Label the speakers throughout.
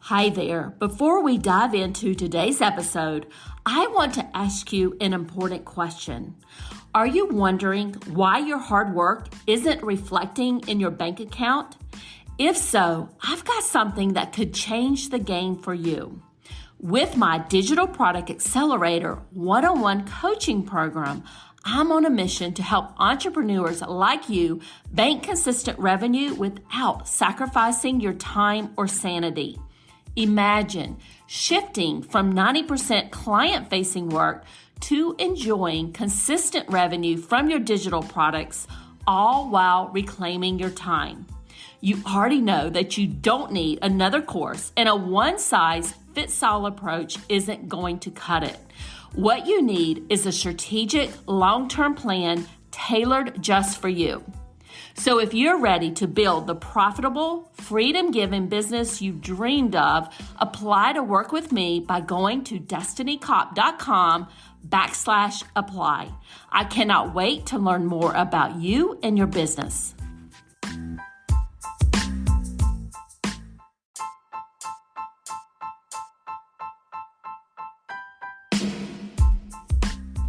Speaker 1: Hi there. Before we dive into today's episode, I want to ask you an important question. Are you wondering why your hard work isn't reflecting in your bank account? If so, I've got something that could change the game for you. With my Digital Product Accelerator one-on-one coaching program, I'm on a mission to help entrepreneurs like you bank consistent revenue without sacrificing your time or sanity. Imagine shifting from 90% client-facing work to enjoying consistent revenue from your digital products, all while reclaiming your time. You already know that you don't need another course, and a one-size-fits-all approach isn't going to cut it. What you need is a strategic, long-term plan tailored just for you. So if you're ready to build the profitable, freedom-giving business you've dreamed of, apply to work with me by going to destinycop.com/apply. I cannot wait to learn more about you and your business.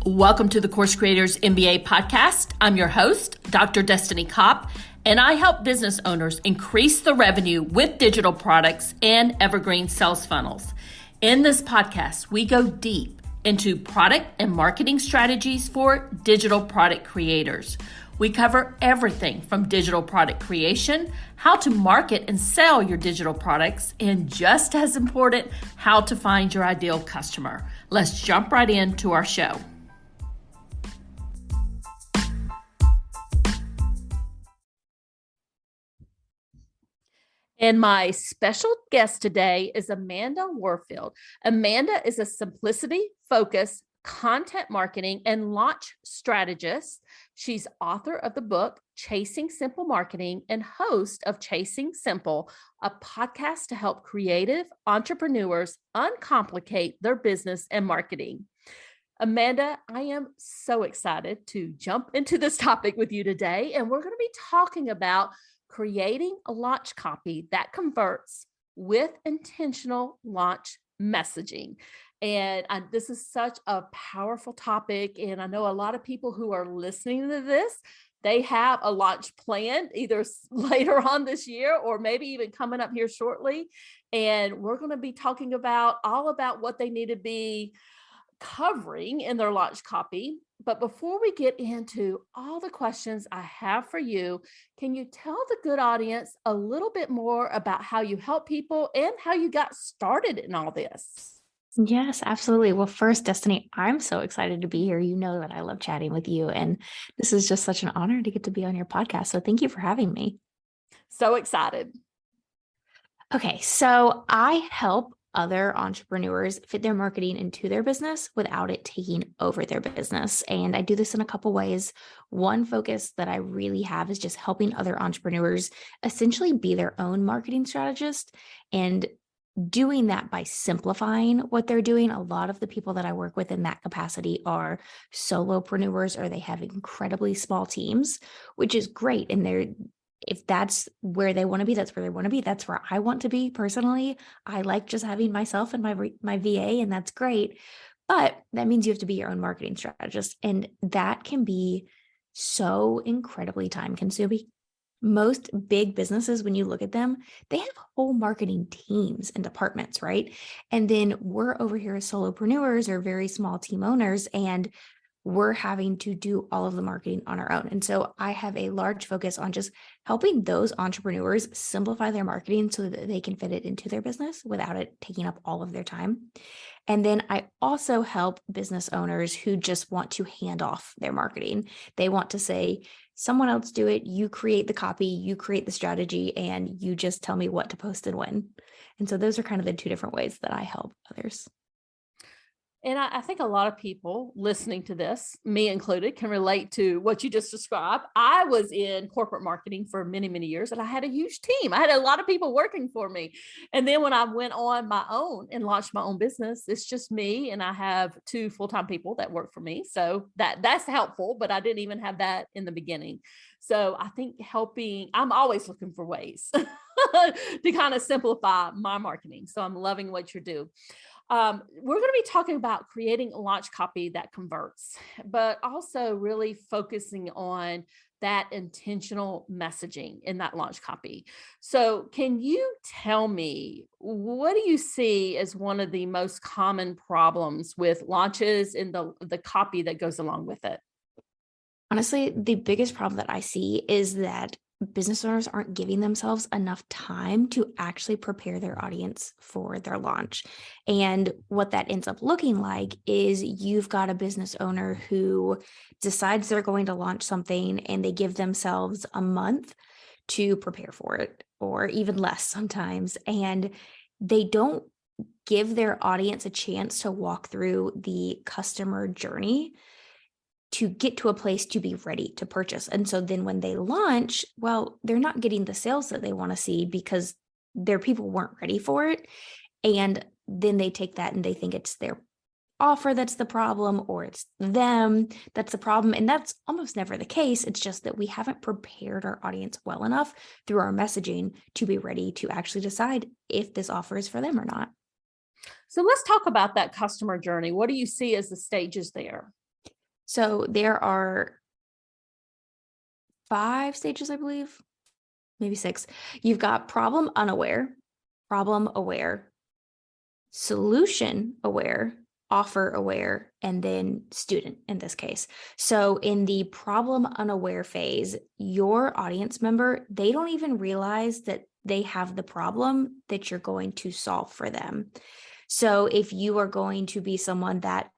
Speaker 1: Welcome to the Course Creators MBA podcast. I'm your host, Dr. Destiny Cop, and I help business owners increase the revenue with digital products and evergreen sales funnels. In this podcast, we go deep into product and marketing strategies for digital product creators. We cover everything from digital product creation, how to market and sell your digital products, and just as important, how to find your ideal customer. Let's jump right into our show. And my special guest today is Amanda Warfield. Amanda is a simplicity-focused content marketing and launch strategist. She's author of the book, Chasing Simple Marketing, and host of Chasing Simple, a podcast to help creative entrepreneurs uncomplicate their business and marketing. Amanda, I am so excited to jump into this topic with you today, and we're going to be talking about creating a launch copy that converts with intentional launch messaging. And this is such a powerful topic. And I know a lot of people who are listening to this, they have a launch planned either later on this year or maybe even coming up here shortly. And we're going to be talking about all about what they need to be covering in their launch copy. But before we get into all the questions I have for you, can you tell the good audience a little bit more about how you help people and how you got started in all this?
Speaker 2: Yes, absolutely. Well, first, Destiny, I'm so excited to be here. You know that I love chatting with you, and this is just such an honor to get to be on your podcast. So thank you for having me.
Speaker 1: So excited.
Speaker 2: Okay, so I help other entrepreneurs fit their marketing into their business without it taking over their business. And I do this in a couple ways. One focus that I really have is just helping other entrepreneurs essentially be their own marketing strategist, and doing that by simplifying what they're doing. A lot of the people that I work with in that capacity are solopreneurs, or they have incredibly small teams, which is great. And if that's where they want to be, that's where they want to be. That's where I want to be personally. I like just having myself and my VA, and that's great. But that means you have to be your own marketing strategist. And that can be so incredibly time consuming. Most big businesses, when you look at them, they have whole marketing teams and departments, right? And then we're over here as solopreneurs or very small team owners, and we're having to do all of the marketing on our own. And so I have a large focus on just helping those entrepreneurs simplify their marketing so that they can fit it into their business without it taking up all of their time. And then I also help business owners who just want to hand off their marketing. They want to say, someone else do it, you create the copy, you create the strategy, and you just tell me what to post and when. And so those are kind of the two different ways that I help others.
Speaker 1: And I think a lot of people listening to this, me included, can relate to what you just described. I was in corporate marketing for many, many years, and I had a huge team. I had a lot of people working for me. And then when I went on my own and launched my own business, it's just me, and I have 2 full-time people that work for me. So that's helpful, but I didn't even have that in the beginning. So I think I'm always looking for ways to kind of simplify my marketing. So I'm loving what you do. We're going to be talking about creating a launch copy that converts, but also really focusing on that intentional messaging in that launch copy. So, can you tell me, what do you see as one of the most common problems with launches and the copy that goes along with it?
Speaker 2: Honestly, the biggest problem that I see is that business owners aren't giving themselves enough time to actually prepare their audience for their launch. And what that ends up looking like is you've got a business owner who decides they're going to launch something and they give themselves a month to prepare for it, or even less sometimes. And they don't give their audience a chance to walk through the customer journey to get to a place to be ready to purchase. And so then when they launch, well, they're not getting the sales that they want to see because their people weren't ready for it. And then they take that and they think it's their offer that's the problem, or it's them that's the problem. And that's almost never the case. It's just that we haven't prepared our audience well enough through our messaging to be ready to actually decide if this offer is for them or not.
Speaker 1: So, let's talk about that customer journey. What do you see as the stages there?
Speaker 2: So there are 5 stages, I believe, maybe 6. You've got problem unaware, problem aware, solution aware, offer aware, and then student in this case. So in the problem unaware phase, your audience member, they don't even realize that they have the problem that you're going to solve for them. So if you are going to be someone that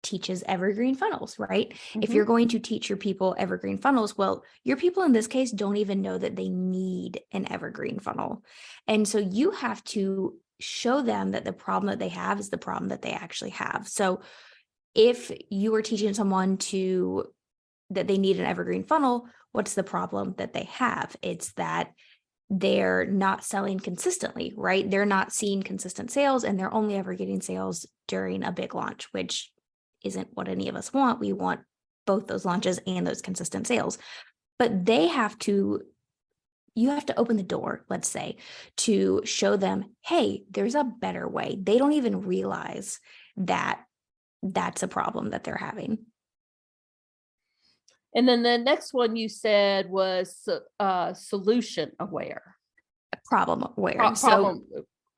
Speaker 2: teaches evergreen funnels, right? If
Speaker 1: Mm-hmm.
Speaker 2: you're going to teach your people evergreen funnels, well, your people in this case don't even know that they need an evergreen funnel. And so you have to show them that the problem that they have is the problem that they actually have. So if you are teaching someone that they need an evergreen funnel, what's the problem that they have? It's that they're not selling consistently, right? They're not seeing consistent sales, and they're only ever getting sales during a big launch, which isn't what any of us want. We want both those launches and those consistent sales. But you have to open the door, let's say, to show them, hey, there's a better way. They don't even realize that that's a problem that they're having.
Speaker 1: And then the next one you said was solution aware.
Speaker 2: Problem aware.
Speaker 1: Problem.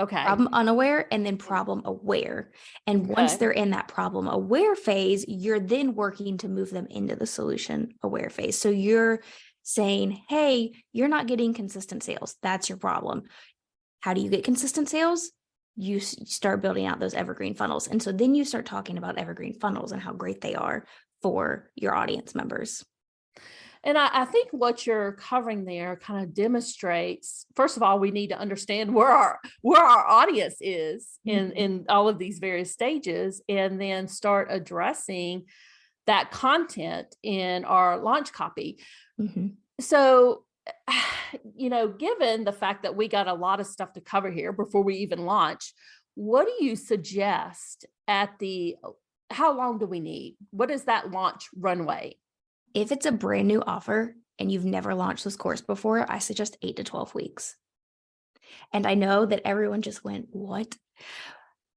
Speaker 1: Okay.
Speaker 2: Problem unaware and then problem aware. And once
Speaker 1: Okay.
Speaker 2: they're in that problem aware phase, you're then working to move them into the solution aware phase. So you're saying, hey, you're not getting consistent sales. That's your problem. How do you get consistent sales? You start building out those evergreen funnels. And so then you start talking about evergreen funnels and how great they are for your audience members.
Speaker 1: And I think what you're covering there kind of demonstrates, first of all, we need to understand where our audience is in all of these various stages, and then start addressing that content in our launch copy.
Speaker 2: Mm-hmm.
Speaker 1: So, given the fact that we got a lot of stuff to cover here before we even launch, what do you suggest how long do we need? What is that launch runway?
Speaker 2: If it's a brand new offer and you've never launched this course before, I suggest 8 to 12 weeks. And I know that everyone just went, what?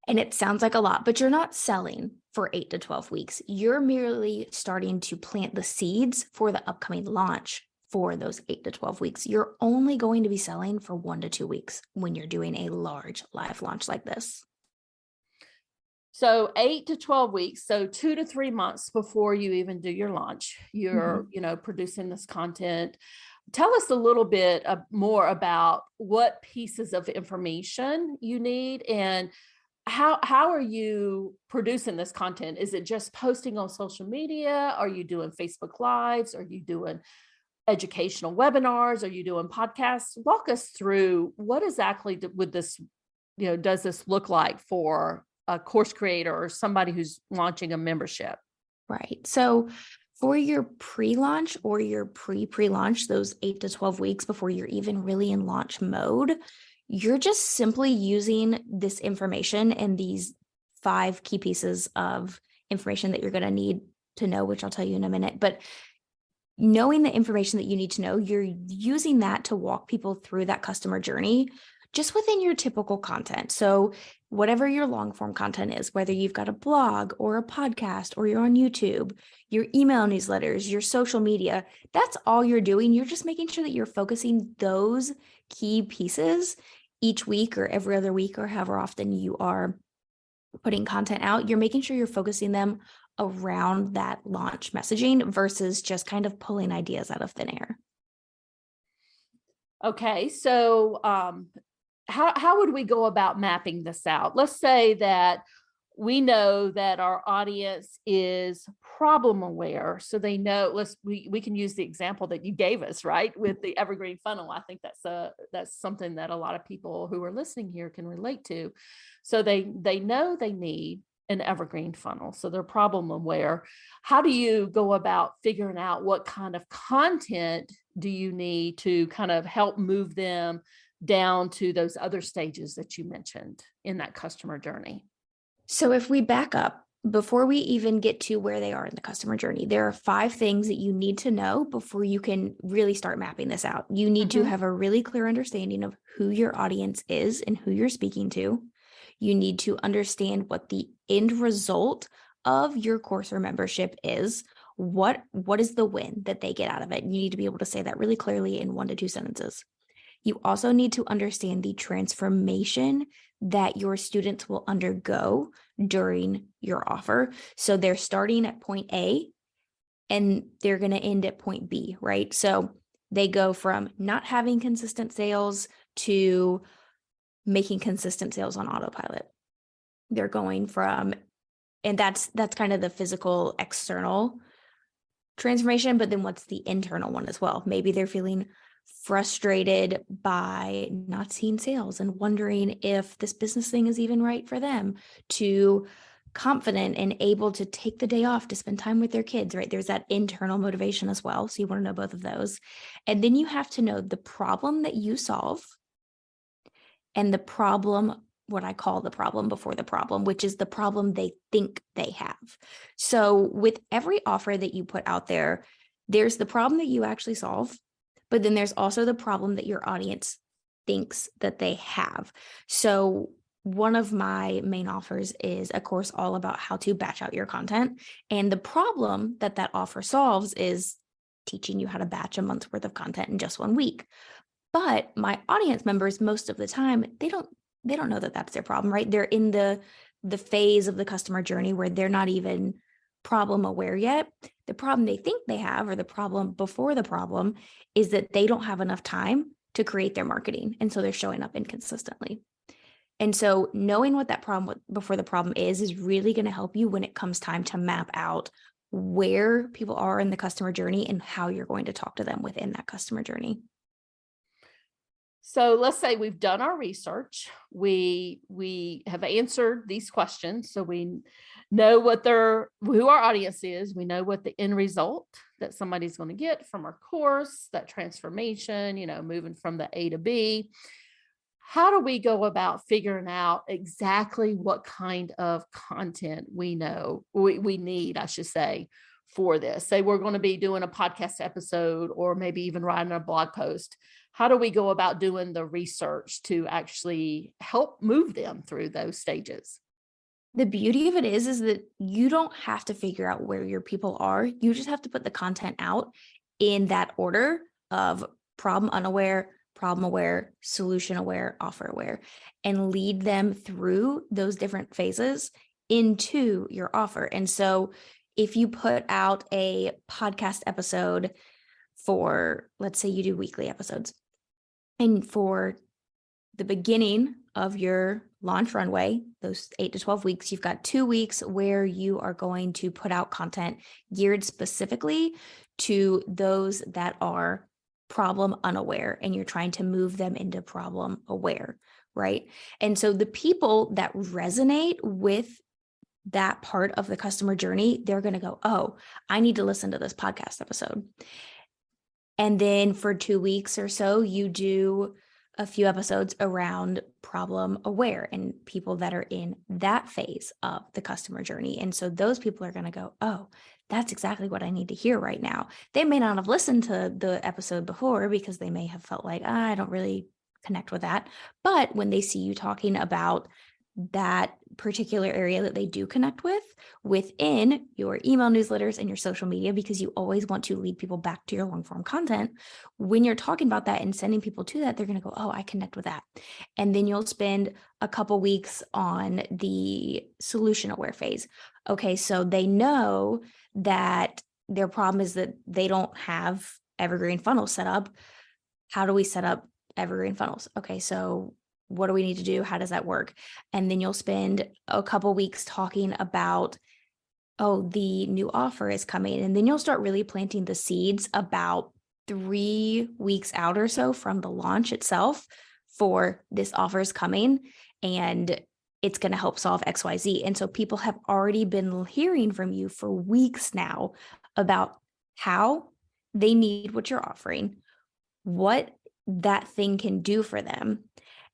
Speaker 2: And it sounds like a lot, but you're not selling for 8 to 12 weeks. You're merely starting to plant the seeds for the upcoming launch for those 8 to 12 weeks. You're only going to be selling for 1 to 2 weeks when you're doing a large live launch like this.
Speaker 1: So 8 to 12 weeks, so 2 to 3 months before you even do your launch, you're, producing this content. Tell us a little bit more about what pieces of information you need, and how are you producing this content? Is it just posting on social media? Are you doing Facebook Lives? Are you doing educational webinars? Are you doing podcasts? Walk us through what exactly would this, does this look like for a course creator or somebody who's launching a membership?
Speaker 2: Right. So for your pre-launch or your pre-launch, those 8 to 12 weeks before you're even really in launch mode, you're just simply using this information and these 5 key pieces of information that you're going to need to know, which I'll tell you in a minute. But knowing the information that you need to know, you're using that to walk people through that customer journey just within your typical content. So whatever your long form content is, whether you've got a blog or a podcast or you're on YouTube, your email newsletters, your social media, that's all you're doing. You're just making sure that you're focusing those key pieces each week or every other week or however often you are putting content out. You're making sure you're focusing them around that launch messaging versus just kind of pulling ideas out of thin air.
Speaker 1: Okay, so how would we go about mapping this out? Let's say that we know that our audience is problem aware, so they know. We can use the example that you gave us, right, with the evergreen funnel. I think that's something that a lot of people who are listening here can relate to. So they know they need an evergreen funnel, so they're problem aware. How do you go about figuring out what kind of content do you need to kind of help move them down to those other stages that you mentioned in that customer journey?
Speaker 2: So if we back up, before we even get to where they are in the customer journey, there are 5 things that you need to know before you can really start mapping this out. You need to have a really clear understanding of who your audience is and who you're speaking to. You need to understand what the end result of your course or membership is. What is the win that they get out of it? You need to be able to say that really clearly in 1 to 2 sentences. You also need to understand the transformation that your students will undergo during your offer. So they're starting at point A and they're going to end at point B, right? So they go from not having consistent sales to making consistent sales on autopilot. They're going from, and that's kind of the physical external transformation, but then what's the internal one as well? Maybe they're feeling frustrated by not seeing sales and wondering if this business thing is even right for them, to confident and able to take the day off to spend time with their kids, right? There's that internal motivation as well. So you want to know both of those. And then you have to know the problem that you solve and the problem, what I call the problem before the problem, which is the problem they think they have. So with every offer that you put out there, there's the problem that you actually solve, but then there's also the problem that your audience thinks that they have. So one of my main offers is a course all about how to batch out your content. And the problem that that offer solves is teaching you how to batch a month's worth of content in just 1 week. But my audience members, most of the time, they don't know that that's their problem, right? They're in the phase of the customer journey where they're not even problem aware yet. The problem they think they have, or the problem before the problem, is that they don't have enough time to create their marketing. And so they're showing up inconsistently. And so knowing what that problem before the problem is really going to help you when it comes time to map out where people are in the customer journey and how you're going to talk to them within that customer journey.
Speaker 1: So let's say we've done our research. We have answered these questions. So we know who our audience is. We know what the end result that somebody's going to get from our course, that transformation, moving from the A to B. How do we go about figuring out exactly what kind of content we need, I should say, for this? Say we're going to be doing a podcast episode or maybe even writing a blog post. How do we go about doing the research to actually help move them through those stages?
Speaker 2: The beauty of it is that you don't have to figure out where your people are. You just have to put the content out in that order of problem unaware, problem aware, solution aware, offer aware, and lead them through those different phases into your offer. And so if you put out a podcast episode for, let's say you do weekly episodes, and for the beginning of your launch runway, those 8 to 12 weeks, you've got 2 weeks where you are going to put out content geared specifically to those that are problem unaware, and you're trying to move them into problem aware, right? And so the people that resonate with that part of the customer journey, they're going to go, oh, I need to listen to this podcast episode. And then for 2 weeks or so, you do a few episodes around problem aware and people that are in that phase of the customer journey. And so those people are going to go, oh, that's exactly what I need to hear right now. They may not have listened to the episode before because they may have felt like, I don't really connect with that. But when they see you talking about that particular area that they do connect with within your email newsletters and your social media, because you always want to lead people back to your long form content, when you're talking about that and sending people to that, they're going to go, oh, I connect with that. And then you'll spend a couple weeks on the solution aware phase. Okay, so they know that their problem is that they don't have evergreen funnels set up. How do we set up evergreen funnels? Okay, so what do we need to do? How does that work? And then you'll spend a couple weeks talking about, oh, the new offer is coming. And then you'll start really planting the seeds about 3 weeks out or so from the launch itself for this offer is coming and it's going to help solve XYZ. And so people have already been hearing from you for weeks now about how they need what you're offering, what that thing can do for them,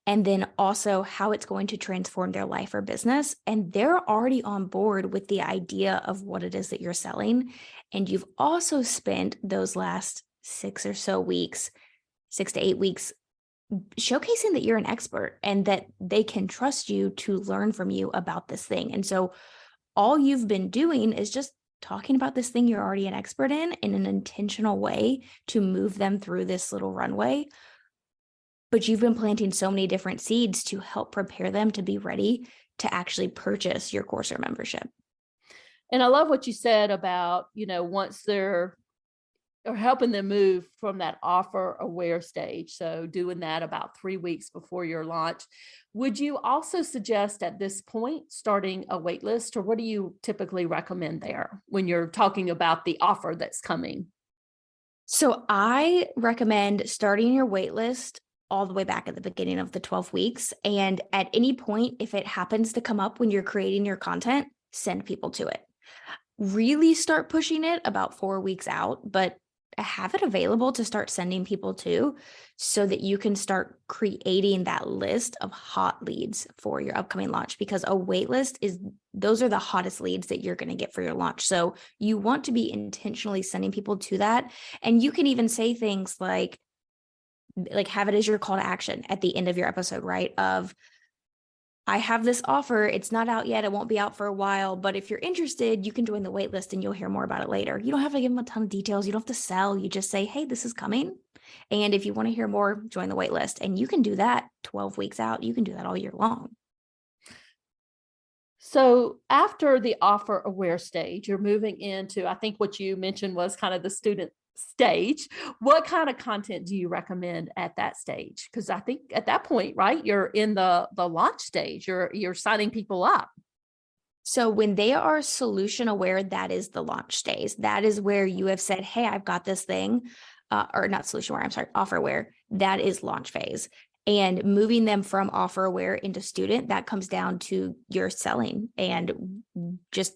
Speaker 2: and then also how it's going to transform their life or business. And they're already on board with the idea of what it is that you're selling. And you've also spent those last 6 or so weeks, 6 to 8 weeks, showcasing that you're an expert and that they can trust you to learn from you about this thing. And so all you've been doing is just talking about this thing you're already an expert in an intentional way to move them through this little runway. But you've been planting so many different seeds to help prepare them to be ready to actually purchase your course or membership.
Speaker 1: And I love what you said about, once they're or helping them move from that offer aware stage. So doing that about 3 weeks before your launch. Would you also suggest at this point starting a wait list, or what do you typically recommend there when you're talking about the offer that's coming?
Speaker 2: So I recommend starting your wait list all the way back at the beginning of the 12 weeks. And at any point, if it happens to come up when you're creating your content, send people to it. Really start pushing it about 4 weeks out, but have it available to start sending people to so that you can start creating that list of hot leads for your upcoming launch, because a wait list those are the hottest leads that you're going to get for your launch. So you want to be intentionally sending people to that. And you can even say things like have it as your call to action at the end of your episode, right? Of, I have this offer. It's not out yet. It won't be out for a while, but if you're interested, you can join the wait list and you'll hear more about it later. You don't have to give them a ton of details. You don't have to sell. You just say, hey, this is coming. And if you want to hear more, join the wait list. And you can do that 12 weeks out. You can do that all year long.
Speaker 1: So after the offer aware stage, you're moving into, I think what you mentioned was kind of the student stage. What kind of content do you recommend at that stage? Because I think at that point, right, you're in the launch stage. You're signing people up.
Speaker 2: So when they are solution aware, that is the launch stage. That is where you have said, hey, I've got this thing, or not solution aware, I'm sorry, offer aware. That is launch phase. And moving them from offer aware into student, that comes down to your selling and just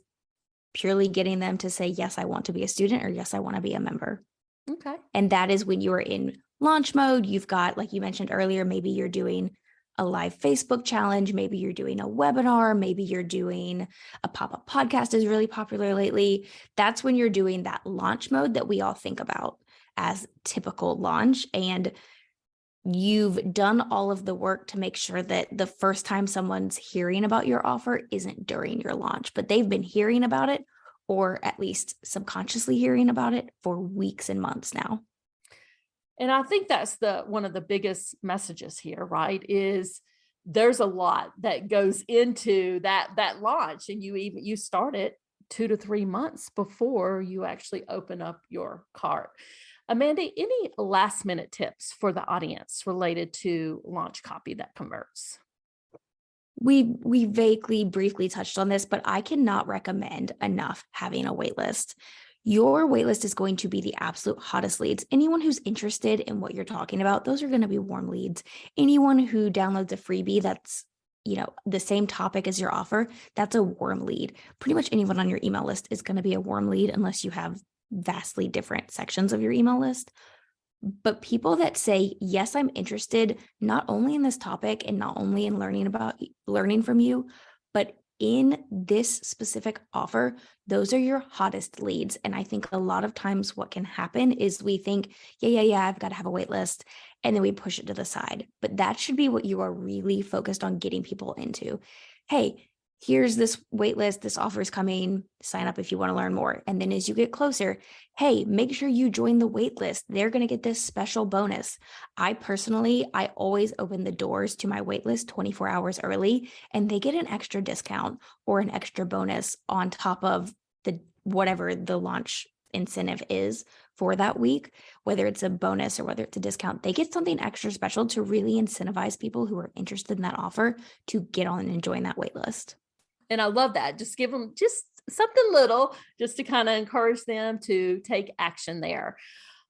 Speaker 2: purely getting them to say, yes, I want to be a student, or yes, I want to be a member.
Speaker 1: Okay.
Speaker 2: And that is when you are in launch mode. You've got, like you mentioned earlier, maybe you're doing a live Facebook challenge. Maybe you're doing a webinar. Maybe you're doing a pop-up podcast is really popular lately. That's when you're doing that launch mode that we all think about as typical launch. And you've done all of the work to make sure that the first time someone's hearing about your offer isn't during your launch, but they've been hearing about it, or at least subconsciously hearing about it, for weeks and months now.
Speaker 1: And I think that's one of the biggest messages here, right? Is there's a lot that goes into that launch, and you start it 2 to 3 months before you actually open up your cart. Amanda, any last minute tips for the audience related to launch copy that converts?
Speaker 2: We vaguely, briefly touched on this, but I cannot recommend enough having a wait list. Your wait list is going to be the absolute hottest leads. Anyone who's interested in what you're talking about, those are going to be warm leads. Anyone who downloads a freebie that's the same topic as your offer, that's a warm lead. Pretty much anyone on your email list is going to be a warm lead, unless you have vastly different sections of your email list. But people that say, yes, I'm interested not only in this topic and not only in learning from you, but in this specific offer, those are your hottest leads. And I think a lot of times what can happen is we think, yeah, I've got to have a wait list. And then we push it to the side. But that should be what you are really focused on getting people into. Hey, here's this wait list, this offer is coming, sign up if you want to learn more. And then as you get closer, hey, make sure you join the wait list. They're going to get this special bonus. I always open the doors to my wait list 24 hours early, and they get an extra discount or an extra bonus on top of the whatever the launch incentive is for that week, whether it's a bonus or whether it's a discount. They get something extra special to really incentivize people who are interested in that offer to get on and join that wait list.
Speaker 1: And I love that. Just give them just something little just to kind of encourage them to take action there.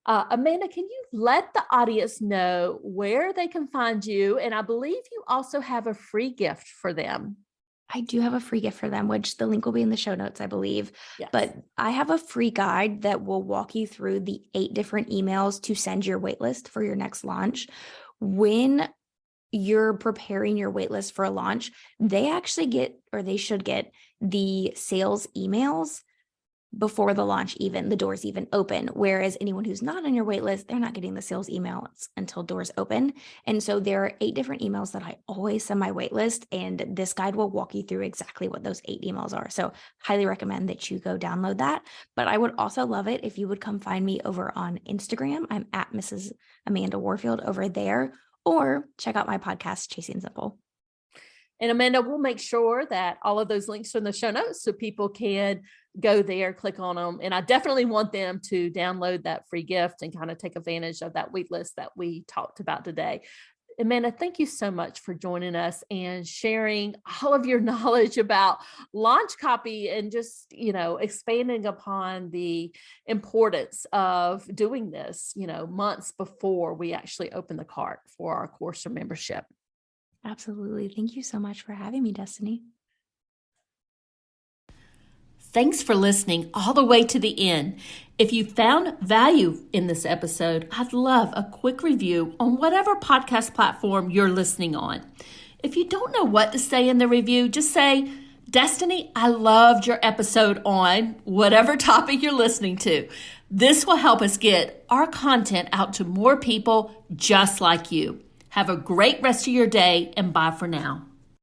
Speaker 1: Amanda, can you let the audience know where they can find you? And I believe you also have a free gift for them.
Speaker 2: I do have a free gift for them, which the link will be in the show notes, I believe.
Speaker 1: Yes.
Speaker 2: But I have a free guide that will walk you through the 8 different emails to send your waitlist for your next launch. When you're preparing your waitlist for a launch, they actually get, or they should get, the sales emails before the launch the doors even open. Whereas anyone who's not on your waitlist, they're not getting the sales emails until doors open. And so there are 8 different emails that I always send my waitlist, and this guide will walk you through exactly what those 8 emails are. So highly recommend that you go download that. But I would also love it if you would come find me over on Instagram. I'm at Mrs. Amanda Warfield over there, or check out my podcast, Chasing Simple.
Speaker 1: And Amanda, we'll make sure that all of those links are in the show notes so people can go there, click on them. And I definitely want them to download that free gift and kind of take advantage of that wait list that we talked about today. Amanda, thank you so much for joining us and sharing all of your knowledge about launch copy and just, expanding upon the importance of doing this, months before we actually open the cart for our course or membership.
Speaker 2: Absolutely. Thank you so much for having me, Destiny.
Speaker 1: Thanks for listening all the way to the end. If you found value in this episode, I'd love a quick review on whatever podcast platform you're listening on. If you don't know what to say in the review, just say, Destiny, I loved your episode on whatever topic you're listening to. This will help us get our content out to more people just like you. Have a great rest of your day, and bye for now.